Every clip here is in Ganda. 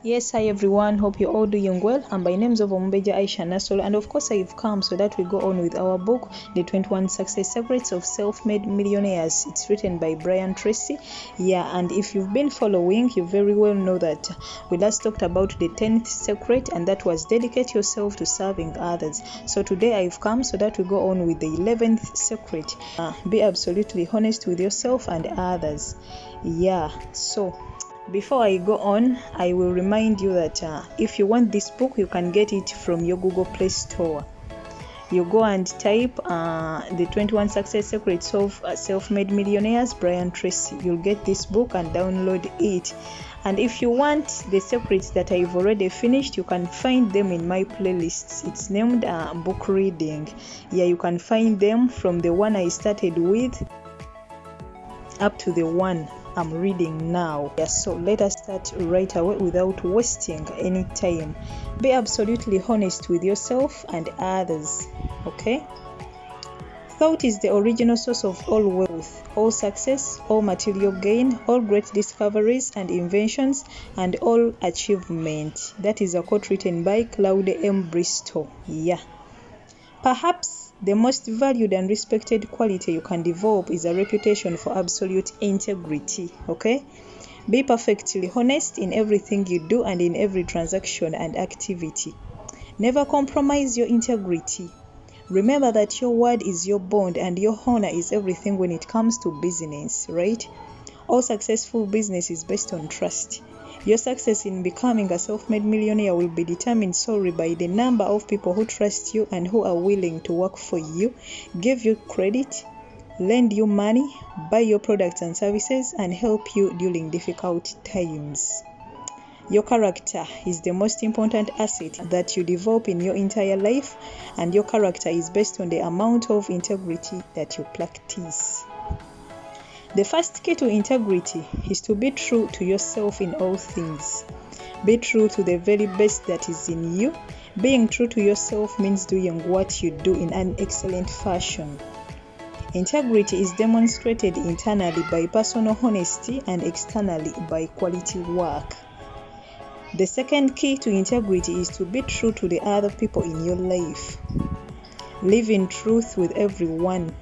Yes, hi everyone, hope you're all doing well. And by names of Ombeja Aisha Nasol, and of course I've come so that we go on with our book, The 21 Success Secrets of Self-Made Millionaires. It's written by Brian Tracy. And if you've been following, you very well know that we last talked about the 10th secret, and that was dedicate yourself to serving others. So today I've come so that we go on with the 11th secret. Be absolutely honest with yourself and others. So before I go on, I will remind you that if you want this book, you can get it from your Google Play Store. You go and type the 21 Success Secrets of Self-Made Millionaires, Brian Tracy. You'll get this book and download it. And if you want the secrets that I've already finished, you can find them in my playlists. It's named Book Reading. You can find them from the one I started with up to the one I'm reading now. So let us start right away without wasting any time. Be absolutely honest with yourself and others. Okay? Thought is the original source of all wealth, all success, all material gain, all great discoveries and inventions, and all achievement. That is a quote written by Claude M. Bristol. Perhaps the most valued and respected quality you can develop is a reputation for absolute integrity. Okay? Be perfectly honest in everything you do and in every transaction and activity. Never compromise your integrity. Remember that your word is your bond and your honor is everything when it comes to business, right? All successful business is based on trust. Your success in becoming a self-made millionaire will be determined solely by the number of people who trust you and who are willing to work for you, give you credit, lend you money, buy your products and services, and help you during difficult times. Your character is the most important asset that you develop in your entire life, and your character is based on the amount of integrity that you practice. The first key to integrity is to be true to yourself in all things. Be true to the very best that is in you. Being true to yourself means doing what you do in an excellent fashion. Integrity is demonstrated internally by personal honesty and externally by quality work. The second key to integrity is to be true to the other people in your life. Live in truth with everyone.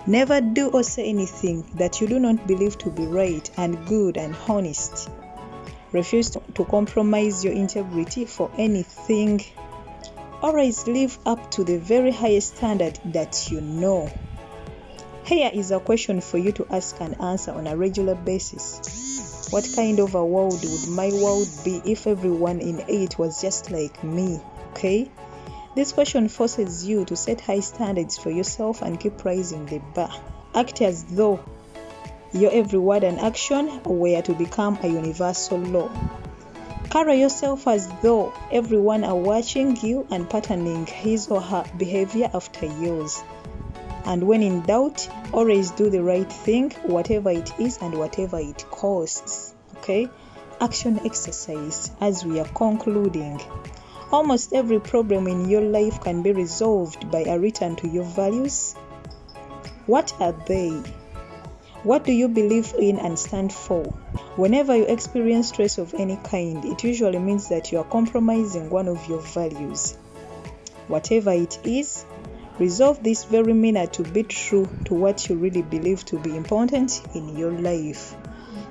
Never do or say anything that you do not believe to be right and good and honest. Refuse to compromise your integrity for anything. Always live up to the very highest standard that you know. Here is a question for you to ask and answer on a regular basis. What kind of a world would my world be if everyone in it was just like me? Okay? This question forces you to set high standards for yourself and keep raising the bar. Act as though your every word and action were to become a universal law. Carry yourself as though everyone are watching you and patterning his or her behavior after yours. And when in doubt, always do the right thing, whatever it is and whatever it costs. Okay? Action exercise as we are concluding. Almost every problem in your life can be resolved by a return to your values. What are they? What do you believe in and stand for? Whenever you experience stress of any kind, it usually means that you are compromising one of your values. Whatever it is, resolve this very minute to be true to what you really believe to be important in your life.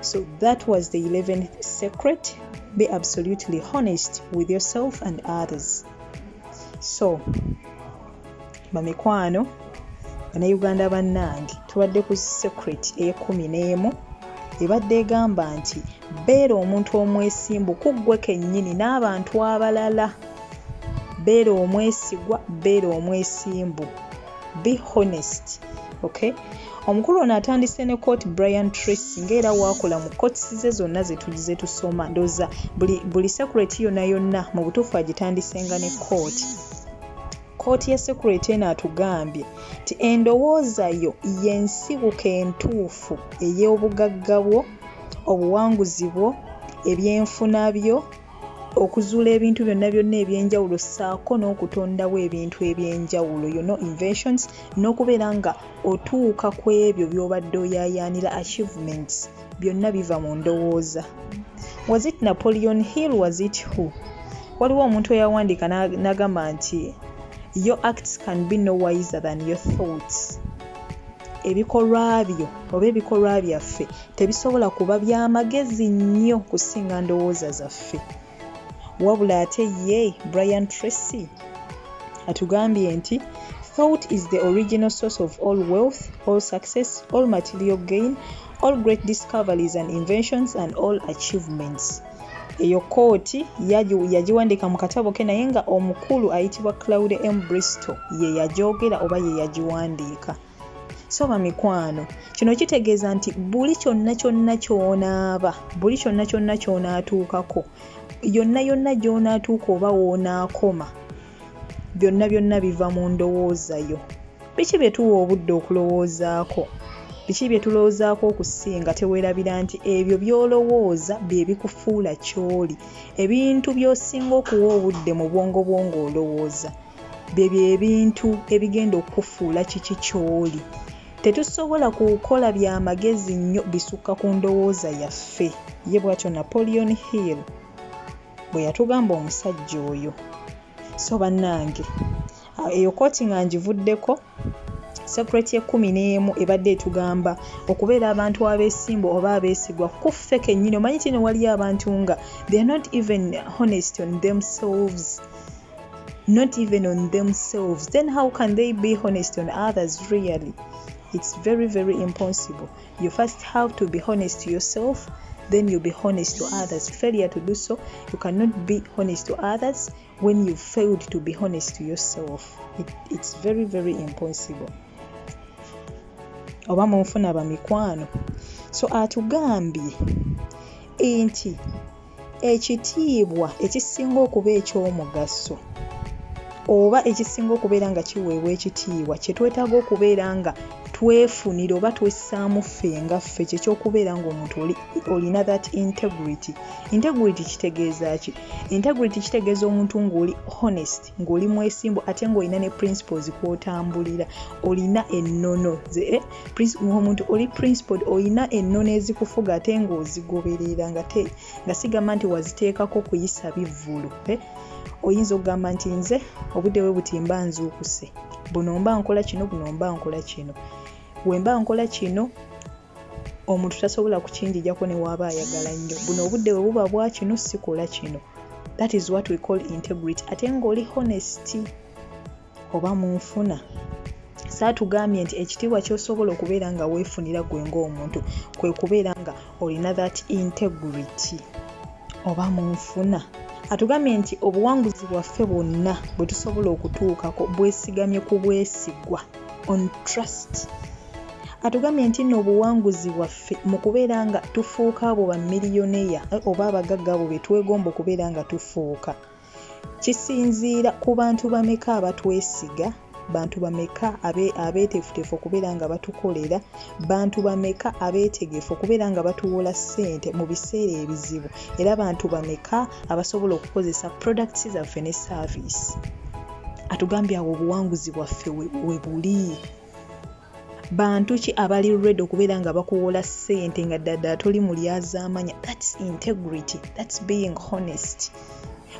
So that was the 11th secret. Be absolutely honest with yourself and others. So, bamikwano, Bannayuganda bannange, tubadde ku secret e11 ebadde egamba nti beera omuntu omwesimbu ku ggwe kennyini n'abantu abalala. Beera omwesigwa, beera omwesimbu. Be honest. Okay? Omukulu ono atandise ne quote Brian Tracy ng'era waakola mu quotes ze zonna ze tusoma. Ndowooza buli secret yonna mu butuufu agitandisenga ne quote. Quote ya secret eno atugambye nti endowooza yo y'ensibuko entuufu ey'obugagga bwo, obuwanguzi bwo, ebyenfuna byo, okuzuula ebintu byonna ebyenjawulo ssaako n'okutondawo ebintu ebyenjawulo, inventions, n'okubeera nga otuuka ku ebyo by'obadde oyaayaanira achievements, byonna biva mu ndowooza. Was it Napoleon Hill? Was it who? Waliwo omuntu eyawandika n'agamba nti your acts can be no wiser than your thoughts. Ebikolwa byo oba ebikolwa byaffe tebisobola kuba by'amagezi nnyo kusinga ndowooza zaffe. Wabula ate ye Brian Tracy atugambye nti thought is the original source of all wealth, all success, all material gain, all great discoveries and inventions and all achievements. Eyo kooti yagiwandika mu katabo ke naye nga omukulu ayitibwa Claude M. Bristol ye yajogera oba ye yagiwandiika. So bamikwano, kino kitegeeza nti buli kyonna ky'onaaba, buli kyonna ky'onaatuukako, yonna gy'onaatuuka oba w'onaakoma, byonna biva mu ndowooza yo. Biki bye tuwa obudde okulowoozaako? Biki bye tulowoozaako okusinga teweerabira nti ebyo by'olowooza bye bikufuula ky'oli. Ebintu by'osinga okuwa obudde mu bwongo olowooza bye ebintu ebigenda okukufuula kiki ky'oli. Tetusobola kukola by'amagezi nnyo bisukka ku ndowooza yaffe. Ye bw'atyo Napoleon Hill bwe yatugamba omusajja oyo. So bannange, eyo kooti nga ngivuddeko, secret ye 11 ebadde etugamba okubeera abantu abeesimbu oba abeesigwa kuffe kennyini. Omanyi kino waliyo abantu nga they are not even honest on themselves. Not even on themselves. Then how can they be honest on others really? It's very, very impossible. You first have to be honest to yourself, then you'll be honest to others. Failure to do so, you cannot be honest to others when you failed to be honest to yourself. It's very, very impossible. Oba munfuna bamikwano. So atugambye enti ekitiibwa ekisinga okuba eky'omugaso oba ekisinga okubeera nga kiweebwa ekitiibwa kye twetaaga okubeera nga twefunira oba twessaamu ffe nga ffe kyekyokubeera ng'omuntu olina that integrity. Integrity kitegeeza ki? Integrity kitegeeza omuntu ng'oli honest, ng'oli mwesimbu ate ng'olina ne principles kw'otambulira. Olina ennono. Omuntu oli principled, olina ennono ezikufuga ate ng'ozigoberera nga sigamba nti waziteekako kuyisa bivvulu. Oyinza okugamba nti nze obudde bwe butimba nzuukuse. Buno mba nkola kino, buno mba nkola kino. Bwe mba nkola kino, omuntu tasobola kukinjijjako ne waaba ayagala nnyo. Buno obudde bwe buba bwa kino, sikola kino. That is what we call integrity. Ate ng'oli honest oba munfuna. Saatugambye nti ekitiibwa ky'osobola okubeera nga weefunira gwe ng'omuntu kwe kubeera nga olina that integrity oba munfuna. Atugambye nti obuwanguzi bwaffe bwonna bwe tusobola okutuukako bwesigamye ku bwesigwa, on trust. Atugambye nti n'obuwanguzi bwaffe mu kubeera nga tufuuka abo ba millionaire oba abagagga abo be twegomba okubeera nga tufuuka kisinziira ku bantu bameka abatwesiga, bantu bameka abeeteefuteefu okubeera nga batukolera, bantu bameka abeetegefu okubeera nga batuwola ssente mu biseera ebizibu, era bantu bameka abasobola okukozesa products zaffe ne service. Atugambye awo obuwanguzi bwaffe we buli. Bantu ki abali ready okubeera nga bakuwola ssente nga ddala toli mulyazaamanya. That's integrity. That's being honest.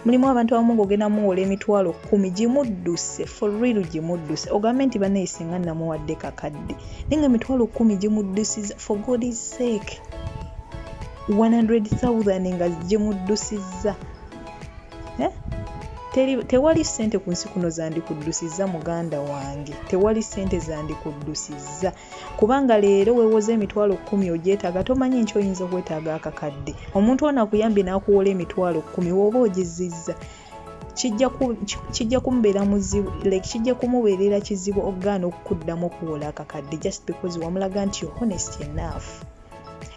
Mulimu abantu abamu ng'ogenda muwola emitwalo 10 gimudduse, for real gimudduse. Ogambe nti banne singa namuwadde kakadde. Ninga emitwalo 10 gimuddusiza, for God's sake. 100,000 nga gimuddusizza. Tewali ssente ku nsi kuno zandikuddusizza muganda wange. Tewali ssente zandikuddusizza. Kubanga leero weewoze emitwalo 10 ogyetaaga, tomanyi nti oyinza okwetaaga akakadde. Omuntu ono akuyambye n'akuwola emitwalo 10 w'oba ogizizza. Kijja kumubeera muzibu, kijja kumubeerera kizibu okugaana okukuddamu okuwola akakadde just because wamulaga nti you're honest enough.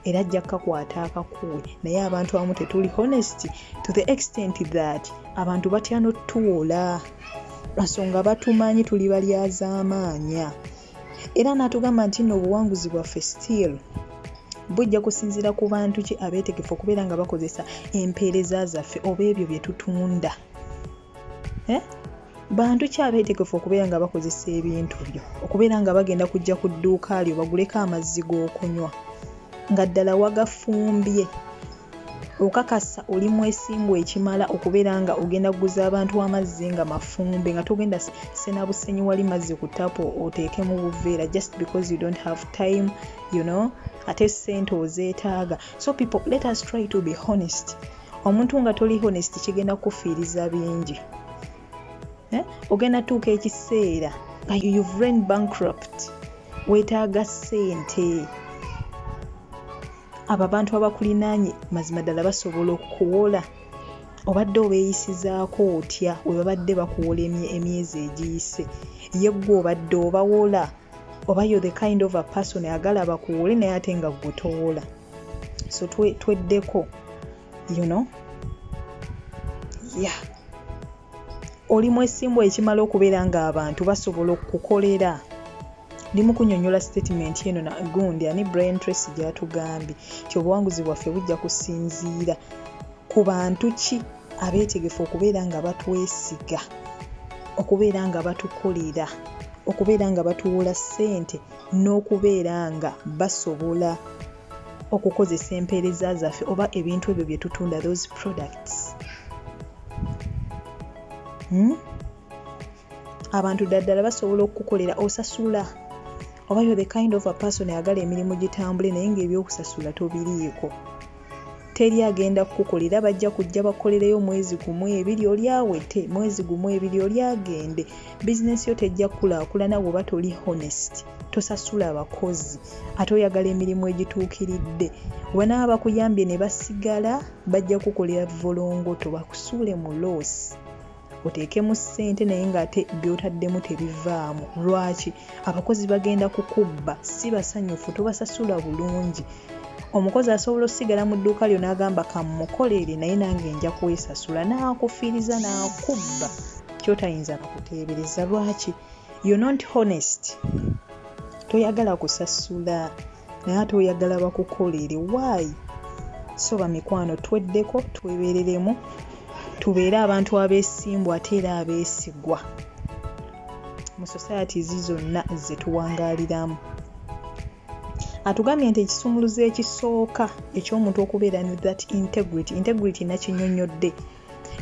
Era ajja kukakwata akakuwe. Naye abantu abamu tetuli honest to the extent that abantu batya n'otuwola nsonga batumanyi tuli balyazaamaanya. Era n'atugamba nti n'obuwanguzi bwaffe still bujja kusinziira ku bantu ki abeetegefu okubeera nga bakozesa empeereza zaffe oba ebyo bye tutunda. Bantu ki abeetegefu okubeera nga bakozesa ebintu byo, okubeera nga bagenda kujja ku dduuka lyo baguleko amazzi g'okunywa nga ddala wagafumbye okakasa oli mwesimbu ekimala okubeera nga ogenda kuguza abantu amazzi nga mafumbe nga togenda sena busenyi wali mazzi ku tapu oteeke mu buveera just because you don't have time, ate sente ozeetaaga. So people, let us try to be honest. Omuntu nga toli honest kigenda kufiiriza bingi. Ogenda tuuka ekiseera nga you've run bankrupt, weetaaga sente. Abo abantu abakulinaanye mazima ddala basobola okuwola. Obadde obeeyisizaako otya we babadde bakuwola emyezi egiyise, ye ggwe obadde obawola, oba you're the kind of a person ayagala bakuwole naye ate nga ggwe towola. So tweddeko, oli mwesimbu ekimala okubeera nga abantu basobola okukolera. Ndimu kunyonyola statement eno na gundi ani Brian Tracy gyatugambye nti obuwanguzi bwaffe bujja kusinziira ku bantu ki abeetegefu okubeera nga batwesiga, okubeera nga batukolera, okubeera nga batuwola ssente, n'okubeera nga basobola okukozesa empeereza zaffe oba ebintu ebyo bye tutunda, those products. Abantu ddala basobola okukolera osasula, oba you're the kind of a person ayagala emirimu gitambule naye ng'ebyokusasula tobiriiko. Teri agenda kukukolera, bajja kujja bakolereyo mwezi gumu ebiri oli awete, mwezi gumu ebiri oli agende. Bizinesi yo tejja kukulaakulana bw'oba toli honest, tosasula abakozi, ate oyagala emirimu egituukiridde. Bw'anaaba bakuyambye ne basigala bajja kukolera volongoto bakusuule mu loosi. Oteekemu ssente naye ng'ate by'otaddemu tebivaamu. Lwaki? Abakozi bagenda kukubba, si basanyufu, tobasasula bulungi. Omukozi asobola osigala mu dduuka lyo n'agamba kamukolere naye nange nja kwesasula, n'akufiiriza n'akubba ky'otayinza nakuteebereza. Lwaki? You're not honest. Toyagala kusasula naye ate oyagala bakukolere. Why? So bamikwano, tweddeko, twebereremu, tubeere abantu abeesimbu ate era abeesigwa mu societies zonna ze tuwangaaliramu. Atugambye nti ekisumuluzo ekisooka eky'omuntu okubeera ne that integrity nakinyonnyodde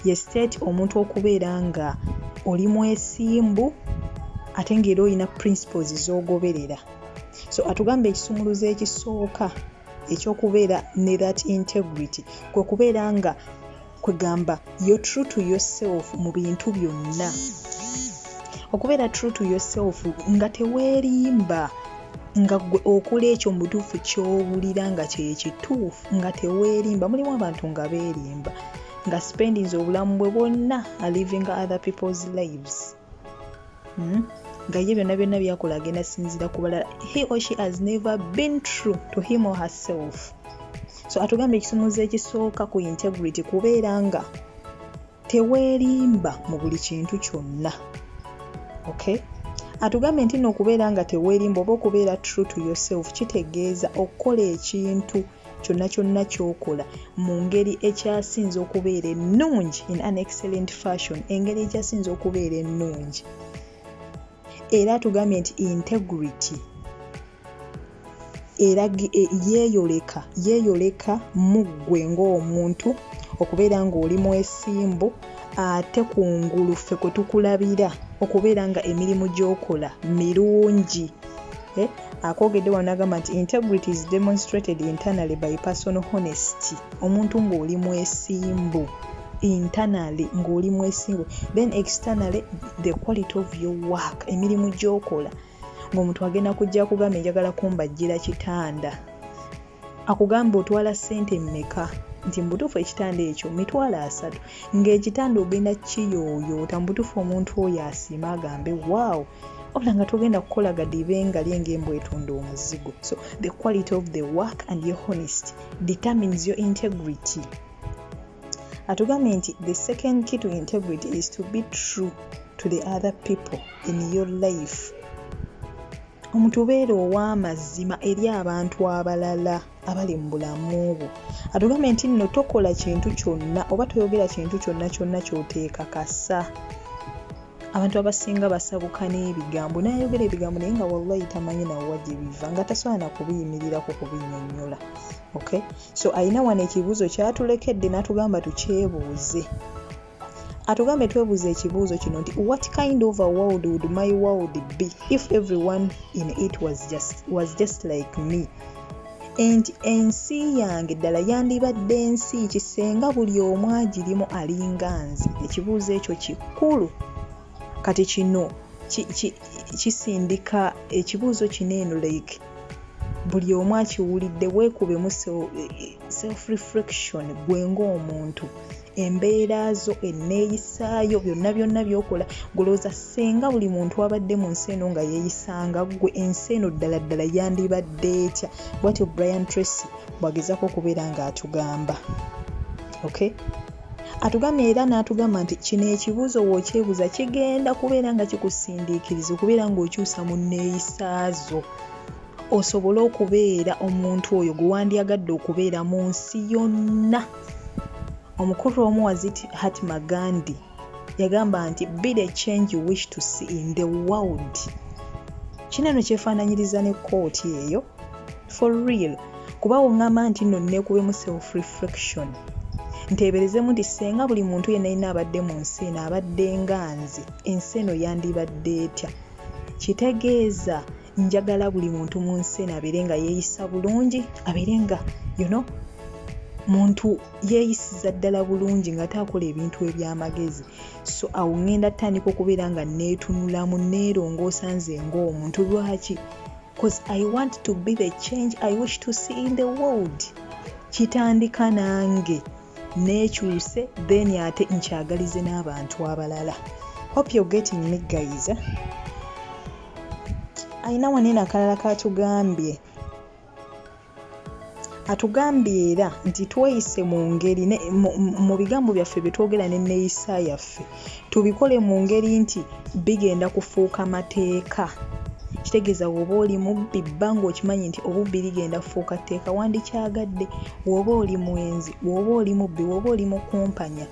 ye state omuntu okubeera nga oli mwesimbu ate ng'era olina principles z'ogoberera. So atugambye ekisumuluzo ekisooka eky'okubeera ne that integrity kwe kubeera nga kwegamba you're true to yourself mu bintu byonna. Okubeera true to yourself nga teweerimba, nga gwe okola ekyo mu butuufu ky'owulira nga kyekituufu, nga teweerimba. Mulimu abantu nga beerimba, nga spendings obulamu bwe bwonna living other people's lives. Nga ye byonna byakola agenda sinzira ku balala. He or she has never been true to him or herself. So atugambye ekisumuluzo ekisooka ku integrity kubeera nga teweerimba mu buli kintu kyonna. Okay? Atugambye nti n'okubeera nga teweerimba oba okubeera true to yourself kitegeeza okukola ekintu kyonna ky'okola mu ngeri ekyasinze okubeera ennungi, in an excellent fashion, engeri ekyasinze okubeera ennungi. Era atugambye nti integrity era yeeyoleka mu ggwe ng'omuntu okubeera ng'oli mwesimbu ate kungulu ffe kwe tukulabira okubeera nga emirimu gy'okola mirungi. Akoogedde wano agamba nti integrity is demonstrated internally by personal honesty. Omuntu ng'oli mwesimbu internally, ng'oli mwesimbu, then externally the quality of your work, emirimu gy'okola. Ng'omuntu agenda kujja kugamba njagala kumbajjira kitanda, akugamba otwala ssente mmeka, nti mbutuufu ekitanda ekyo mitwalo 3, ng'ekitanda ogenda kiyooyoota, mbutuufu omuntu oyo asiima agambe wow, obula nga togenda kukola gadibe nga lyengembwa etunda omuzigo. So the quality of the work and your honesty determines your integrity. Atugambye nti the second key to integrity is to be true to the other people in your life. Omuntu beera ow'amazima eri abantu abalala abali mu bulamu bwo. Atugambye nti nno tokola kintu kyonna oba toyogera kintu kyonna ky'oteekakasa. abantu abasinga basabuka n'ebigambo n'ayogera ebigambo naye nga wallahi tamanyi nawa gye biva nga tasobola kubiyimirirako kubinnyonnyola. Okay, so ayina wano ekibuuzo kyatulekedde n'atugamba tukyebuuze. Atugambe twebuuze ekibuuzo kino nti what kind of a world would my world be if everyone in it was just like me? Enti ensi yange ddala yandibadde ensi kisenga buli omu agirimu alinga nze. Ekibuuzo ekyo kikulu. Kati kino kisindika ekibuuzo kino eno like buli omu akiwulidde weekubemu self reflection gwe ng'omuntu, embeera zo, enneeyisaayo, byonna by'okola golooza senga buli muntu abadde mu nsi eno nga yeeyisanga gwe ensi eno ddala yandibadde etya. Bw'atyo Brian Tracy bw'agezaako okubeera ng'atugamba. Okay, atugambye era n'atugamba nti kino ekibuuzo w'okyebuuza kigenda kubeera nga kikusindiikiriza okubeera ng'okyusa mu nneeyisaazo osobole okubeera omuntu oyo gwe wandyagadde okubeera mu nsi yonna. Omukulu omu Mahatma Gandhi yagamba nti be the change you wish to see in the world. Kino eno kyefaananyiriza ne kooti eyo for real, kuba wongamba nti nno neekubemu self reflection nteeberezemu nti senga buli muntu yenna yenna abadde mu nsi eno abadde nga nze, ensi eno yandibadde etya. Kitegeeza njagala buli muntu mu nsi eno abeere nga yeeyisa bulungi, abeere nga muntu yeeyisiza ddala bulungi nga takola ebintu eby'amagezi. So awo ngenda tandika okubeera nga neetunulamu neerongoosa nze ng'omuntu. Lwaki? Because I want to be the change I wish to see in the world. Kitandika nange neekyuse then ate nkyagalize n'abantu abalala. Hope you're getting me guys. Ayina wanene akalala katugambye. Atugambye era nti tweyise mu ngeri mu bigambo byaffe bye twogera n'enneeyisa yaffe tubikole mu ngeri nti bigenda kufuuka mateeka. Kitegeeza bw'oba oli mubbi bbanga okimanyi nti obubbi ligenda kufuuka tteeka wandikyagadde. Bw'oba oli mwenzi, bw'oba oli mubbi, bw'oba oli mukumpanya,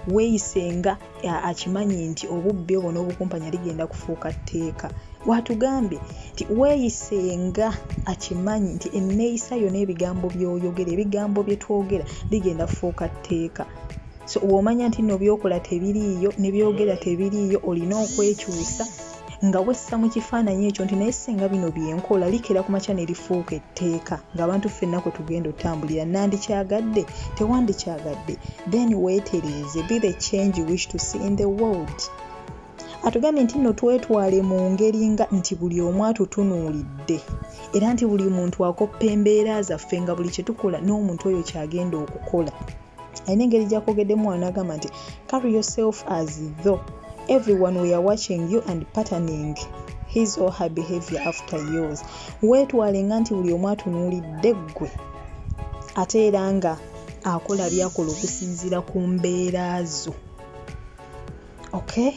weeyisenga akimanyi nti obubbi obwo n'obukumpanya ligenda kufuuka tteeka. Watugambye nti weeyisenga akimanyi nti enneeyisa yo n'ebigambo by'oyogera, ebigambo bye twogera ligenda kufuuka tteeka. So w'omanya nti nno byokola tebiriiyo ne byogera tebiriiyo, olina okwekyusa nga wessa mu kifaananyi ekyo nti naye singa bino byenkola likera ku makya ne lifuuka etteeka ng'abantu ffenna kwe tugenda otambulira nandikyagadde tewandikyagadde. Then weetereeze, be the change you wish to see in the world. Atugambye nti nno twetwale mu ngeri nga nti buli omu atutunuulidde era nti buli muntu akoppa embeera zaffe nga buli kye tukola n'omuntu oyo kyagenda okukola. Ayina engeri gy'akogeddemu wano n'agamba nti carry yourself as though everyone were watching you and patterning his or her behavior after yours. Weetwale nga nti buli omu atunuulidde ggwe ate era nga akola byakola okusinziira ku mbeera zo. Okay?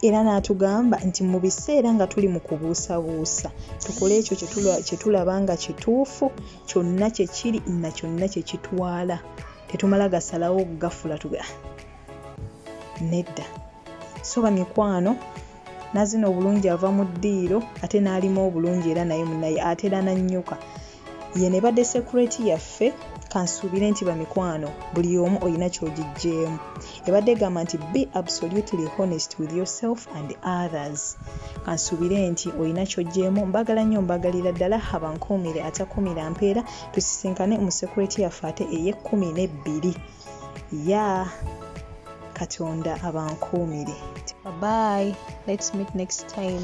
Era n'atugamba nti mu biseera nga tuli mu kubuusabuusa tukole ekyo kye tulaba nga kituufu, kyonna kye kiri na kyonna kye kitwala. Tetumala gasalawo gafula nedda. So bamikwano nazina obulungi ava mu ddiiro ate n'alima obulungi era naye munaye atera nannyuka. Ye ne badde sekureti yaffe kansuubire nti bamikwano buli omu olina ky'ogijjeemu. Ebadde egamba nti be absolutely honest with yourself and others. Kansuubire nti olina ky'ogjeemu. Mbagala nnyo, mbagalira ddala abankuumire atakumira mpeera. Tusisinkane mu sekureti yaffe ate ey'12. Ya Katonda abankuumire. Bye bye. Let's meet next time.